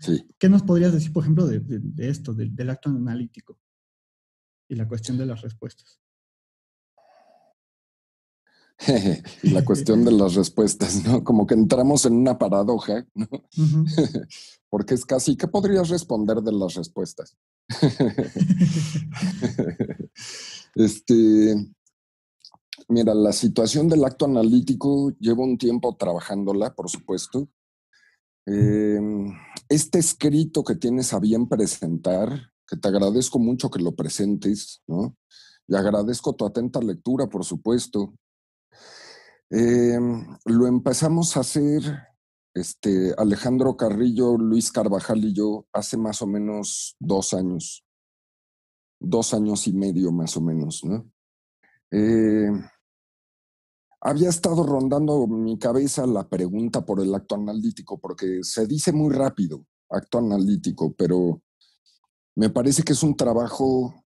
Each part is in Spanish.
Sí. ¿Qué nos podrías decir, por ejemplo, de esto, del acto analítico y la cuestión de las respuestas? Y la cuestión de las respuestas, ¿no? Como que entramos en una paradoja, ¿no? Ujú. Porque es casi, ¿qué podrías responder de las respuestas? Este, mira, la situación del acto analítico llevo un tiempo trabajándola, por supuesto. Eh, este escrito que tienes a bien presentar, que te agradezco mucho que lo presentes, ¿no? Y agradezco tu atenta lectura, por supuesto. Lo empezamos a hacer Alejandro Carrillo, Luis Carvajal y yo hace más o menos 2 años, 2 años y medio más o menos, ¿no? Eh, Había estado rondando mi cabeza la pregunta por el acto analítico, porque se dice muy rápido, acto analítico, pero me parece que es un trabajo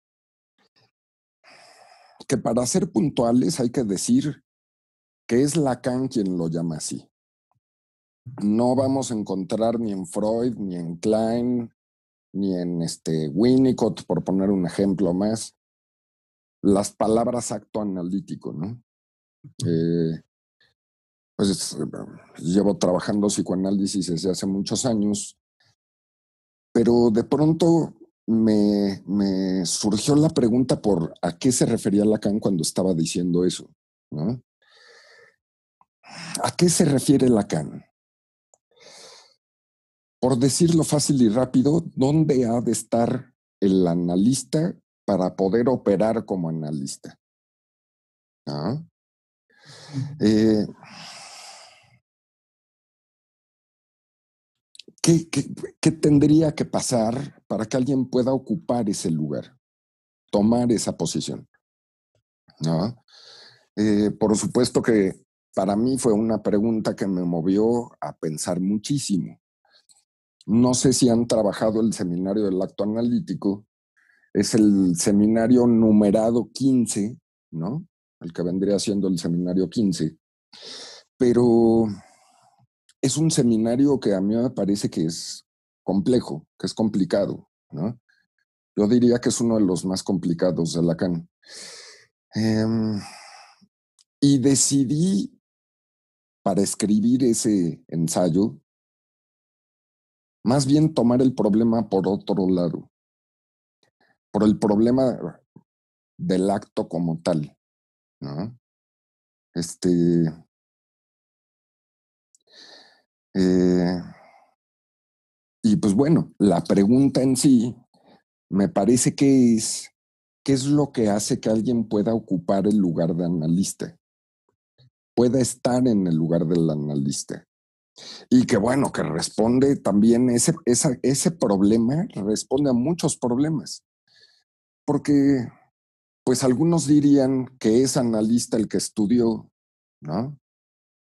que para ser puntuales hay que decir que es Lacan quien lo llama así. No vamos a encontrar ni en Freud, ni en Klein, ni en Winnicott, por poner un ejemplo más, las palabras acto analítico, ¿no? Pues llevo trabajando psicoanálisis desde hace muchos años, pero de pronto me surgió la pregunta por a qué se refería Lacan cuando estaba diciendo eso, ¿no? ¿A qué se refiere Lacan? Por decirlo fácil y rápido, ¿dónde ha de estar el analista para poder operar como analista? ¿Ah? Eh, ¿qué, qué, ¿Qué tendría que pasar para que alguien pueda ocupar ese lugar, tomar esa posición? ¿No? Por supuesto que para mí fue una pregunta que me movió a pensar muchísimo. No sé si han trabajado el seminario del acto analítico. Es el seminario numerado 15, ¿no? El que vendría siendo el seminario 15. Pero es un seminario que a mí me parece que es complejo, que es complicado, ¿no? Yo diría que es uno de los más complicados de Lacan. Y decidí, para escribir ese ensayo, más bien tomar el problema por otro lado, por el problema del acto como tal, ¿no? Este, eh, y pues bueno, la pregunta en sí me parece que es, ¿qué es lo que hace que alguien pueda ocupar el lugar de analista? Pueda estar en el lugar del analista. Y que bueno, que responde también ese problema, responde a muchos problemas. Porque pues algunos dirían que es analista el que estudió, ¿no?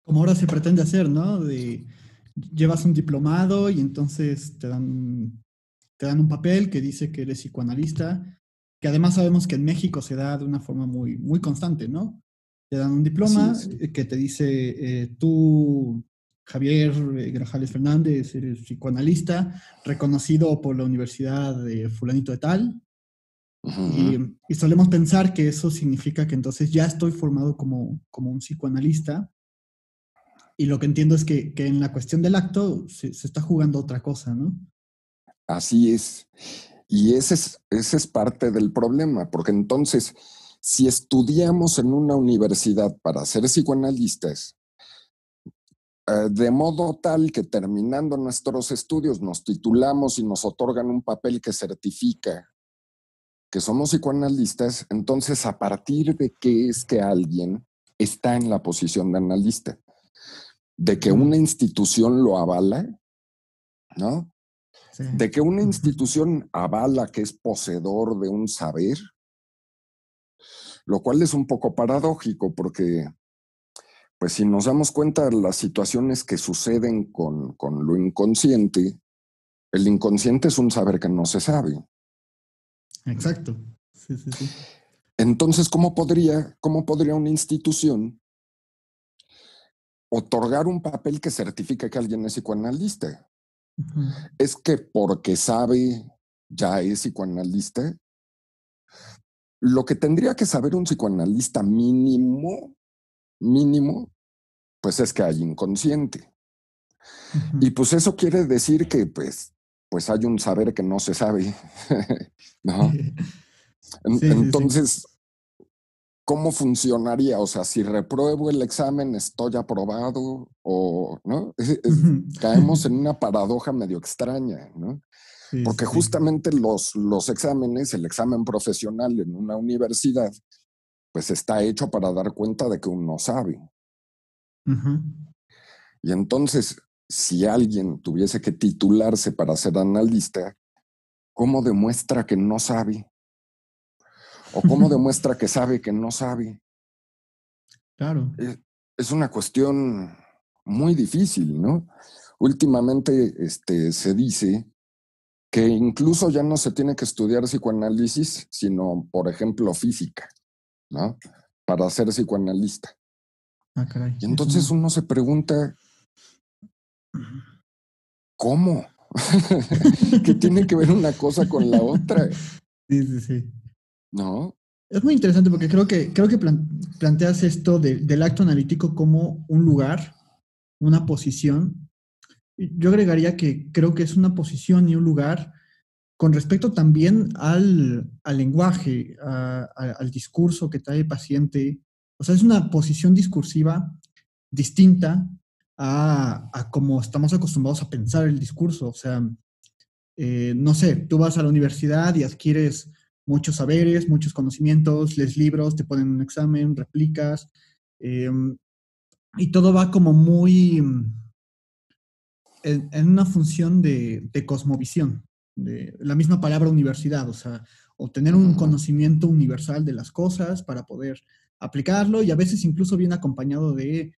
Como ahora se pretende hacer, ¿no? Llevas un diplomado y entonces te dan un papel que dice que eres psicoanalista, que además sabemos que en México se da de una forma muy, muy constante, ¿no? Te dan un Así diploma es. que te dice, tú, Javier Grajales Fernández, eres psicoanalista, reconocido por la Universidad de Fulanito de Tal, y, Uh-huh. y solemos pensar que eso significa que entonces ya estoy formado como un psicoanalista, y lo que entiendo es que en la cuestión del acto se está jugando otra cosa, ¿no? Así es. Y ese es parte del problema, porque entonces, si estudiamos en una universidad para ser psicoanalistas, de modo tal que terminando nuestros estudios nos titulamos y nos otorgan un papel que certifica que somos psicoanalistas, entonces a partir de qué es que alguien está en la posición de analista, de que una Mm, institución lo avala, ¿no? sí. De que una institución avala que es poseedor de un saber, lo cual es un poco paradójico porque, pues si nos damos cuenta de las situaciones que suceden con lo inconsciente, el inconsciente es un saber que no se sabe. Exacto. Sí, sí, sí. Entonces, ¿cómo podría una institución otorgar un papel que certifique que alguien es psicoanalista? Ujú. Es que porque sabe ya es psicoanalista. Lo que tendría que saber un psicoanalista mínimo, pues es que hay inconsciente. Ujú. Y pues eso quiere decir que pues hay un saber que no se sabe, ¿no? Sí, sí, sí. Entonces, ¿cómo funcionaría? O sea, si repruebo el examen, ¿estoy aprobado? O, ¿no? Ujú. Caemos en una paradoja medio extraña, ¿no? Sí, sí, Porque sí. justamente los exámenes, el examen profesional en una universidad, pues está hecho para dar cuenta de que uno sabe. Ujú. Y entonces, si alguien tuviese que titularse para ser analista, ¿cómo demuestra que no sabe? ¿O cómo demuestra que sabe que no sabe? Claro. Es, es una cuestión muy difícil, ¿no? Últimamente se dice que incluso ya no se tiene que estudiar psicoanálisis, sino, por ejemplo, física, ¿no? Para ser psicoanalista. Ah, caray. Y Eso entonces no. uno se pregunta, ¿cómo? ¿Qué tiene que ver una cosa con la otra? Sí, sí, sí. ¿No? Es muy interesante porque creo que planteas esto del acto analítico como un lugar, una posición. Yo agregaría que creo que es una posición y un lugar con respecto también al lenguaje, al discurso que trae el paciente. O sea, es una posición discursiva distinta a cómo estamos acostumbrados a pensar el discurso. O sea, no sé, tú vas a la universidad y adquieres muchos saberes, muchos conocimientos, lees libros, te ponen un examen, replicas, eh, y todo va como muy en una función de cosmovisión, de la misma palabra universidad, o sea, obtener un Ujú. conocimiento universal de las cosas para poder aplicarlo y a veces incluso viene acompañado de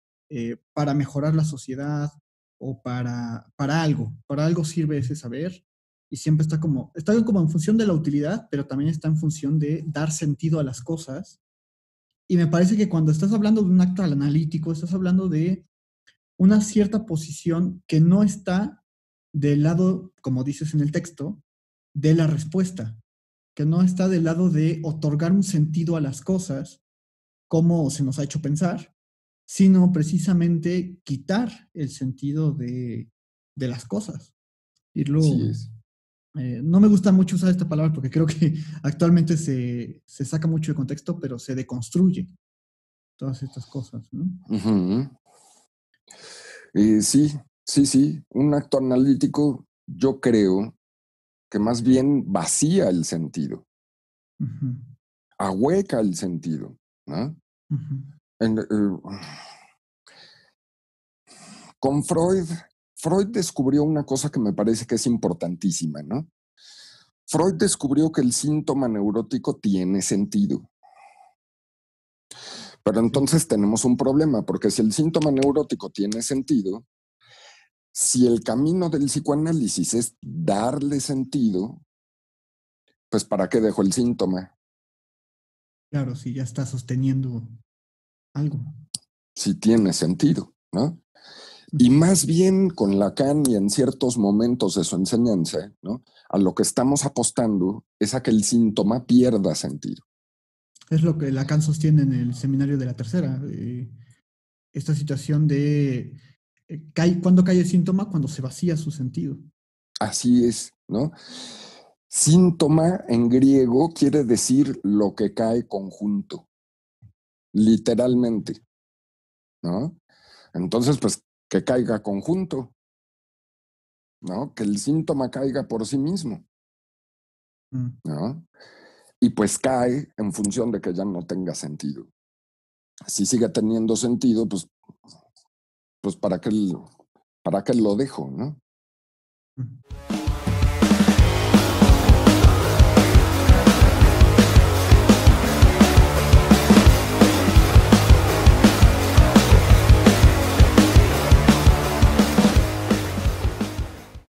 para mejorar la sociedad o para algo sirve ese saber y siempre está como en función de la utilidad, pero también está en función de dar sentido a las cosas. Y me parece que cuando estás hablando de un acto analítico, estás hablando de una cierta posición que no está del lado, como dices en el texto, de la respuesta, que no está del lado de otorgar un sentido a las cosas, como se nos ha hecho pensar, sino precisamente quitar el sentido de las cosas. Irlo, Así es. no me gusta mucho usar esta palabra porque creo que actualmente se saca mucho de contexto, pero se deconstruye todas estas cosas, ¿no? Ujú. Sí, sí. Un acto analítico, yo creo que más bien vacía el sentido, Ujú, ahueca el sentido, ¿no? ujú. Con Freud descubrió una cosa que me parece que es importantísima, ¿no? Freud descubrió que el síntoma neurótico tiene sentido. Pero Sí, entonces tenemos un problema, porque si el síntoma neurótico tiene sentido, si el camino del psicoanálisis es darle sentido, pues ¿para qué dejo el síntoma? claro, sí, ya está sosteniendo algo. Si tiene sentido, ¿no? Y Ujú. más bien con Lacan y en ciertos momentos de su enseñanza, ¿no? A lo que estamos apostando es a que el síntoma pierda sentido. Es lo que Lacan sostiene en el seminario de la tercera. Esta situación de cuando cae el síntoma, cuando se vacía su sentido. Así es, ¿no? Síntoma en griego quiere decir lo que cae conjunto, literalmente, ¿no? Entonces, pues que caiga conjunto, ¿no? Que el síntoma caiga por sí mismo, Mm. ¿no? Y pues cae en función de que ya no tenga sentido. Si sigue teniendo sentido, pues ¿para qué lo dejo, no? Mm.